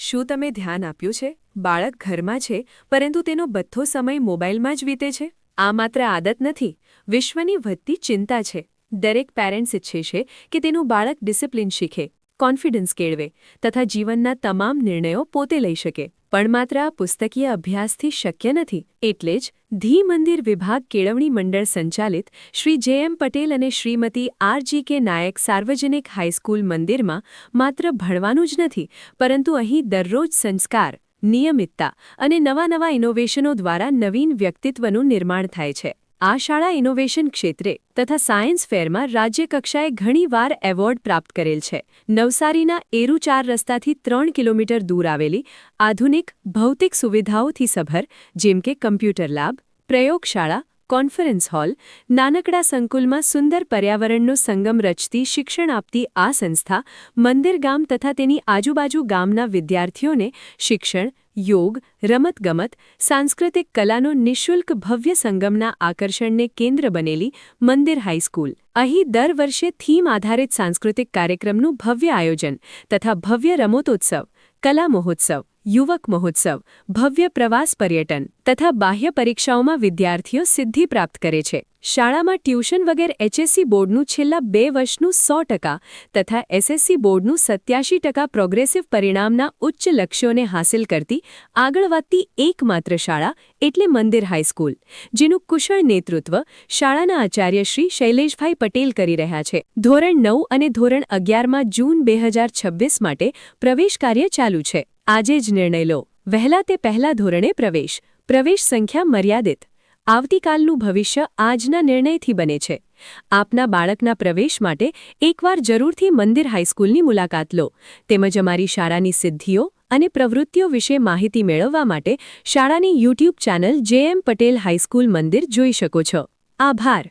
શું તમે ધ્યાન આપ્યું છે? બાળક ઘરમાં છે, પરંતુ તેનો બધો સમય મોબાઈલમાં જ વીતે છે. આ માત્ર આદત નથી, વિશ્વની વધતી ચિંતા છે. દરેક પેરેન્ટ્સ ઈચ્છે છે કે તેનું બાળક ડિસિપ્લિન શીખે, કોન્ફિડન્સ કેળવે તથા જીવનના તમામ નિર્ણયો પોતે લઈ શકે. પણ માત્ર આ પુસ્તકીય અભ્યાસથી શક્ય નથી. એટલે જ ધી મંદિર વિભાગ કેળવણી મંડળ સંચાલિત શ્રી જે.એમ. પટેલ અને શ્રીમતી આર.જી.કે. નાયક સાર્વજનિક હાઈસ્કૂલ મંદિરમાં માત્ર ભણવાનું જ નથી, પરંતુ અહીં દરરોજ સંસ્કાર, નિયમિતતા અને નવા ઇનોવેશનો દ્વારા નવીન વ્યક્તિત્વનું નિર્માણ થાય છે. આ શાળા ઇનોવેશન ક્ષેત્રે તથા સાયન્સ ફેરમાં રાજ્યકક્ષાએ ઘણીવાર એવોર્ડ પ્રાપ્ત કરેલ છે. નવસારીના એરુ 4 રસ્તાથી 3 કિલોમીટર દૂર આવેલી આધુનિક ભૌતિક સુવિધાઓથી સભર જેમ કે કમ્પ્યુટર લેબ, પ્રયોગશાળા, કોન્ફરન્સ હોલ, નાનકડા સંકુલમાં સુંદર પર્યાવરણનો સંગમ રચતી શિક્ષણ આપતી આ સંસ્થા મંદિર ગામ તથા તેની આજુબાજુ ગામના વિદ્યાર્થીઓને શિક્ષણ, યોગ, રમતગમત, સાંસ્કૃતિક કલાનો નિઃશુલ્ક ભવ્ય સંગમના આકર્ષણને કેન્દ્ર બનેલી મંદિર હાઈસ્કૂલ. અહીં દર વર્ષે થીમ આધારિત સાંસ્કૃતિક કાર્યક્રમનું ભવ્ય આયોજન તથા ભવ્ય રમતોત્સવ, કલા મહોત્સવ, યુવક મહોત્સવ, ભવ્ય પ્રવાસ પર્યટન તથા બાહ્ય પરીક્ષાઓમાં વિદ્યાર્થીઓ સિદ્ધિ પ્રાપ્ત કરે છે. શાળામાં ટ્યુશન વગર એચએસસી બોર્ડનું છેલ્લા 2 વર્ષનું 100% તથા એસએસસી બોર્ડનું 87% પ્રોગ્રેસિવ પરિણામના ઉચ્ચ લક્ષ્યોને હાંસિલ કરતી આગળ વધતી એકમાત્ર શાળા એટલે મંદિર હાઈસ્કૂલ, જેનું કુશળ નેતૃત્વ શાળાના આચાર્ય શ્રી શૈલેષભાઈ પટેલ કરી રહ્યા છે. ધોરણ 9 અને ધોરણ 11માં જૂન 2026 માટે પ્રવેશ કાર્ય ચાલુ છે. આજે જ નિર્ણય લો. વહેલા તે પહેલા ધોરણે પ્રવેશ સંખ્યા મર્યાદિત. આવતીકાલનું ભવિષ્ય આજના નિર્ણયથી બને છે. આપના બાળકના પ્રવેશ માટે એકવાર જરૂરથી મંદિર હાઈસ્કૂલની મુલાકાત લો. તેમજ અમારી શાળાની સિદ્ધિઓ અને પ્રવૃત્તિઓ વિશે માહિતી મેળવવા માટે શાળાની યુટ્યુબ ચેનલ જે.એમ. પટેલ હાઈસ્કૂલ મંદિર જોઈ શકો છો. આભાર.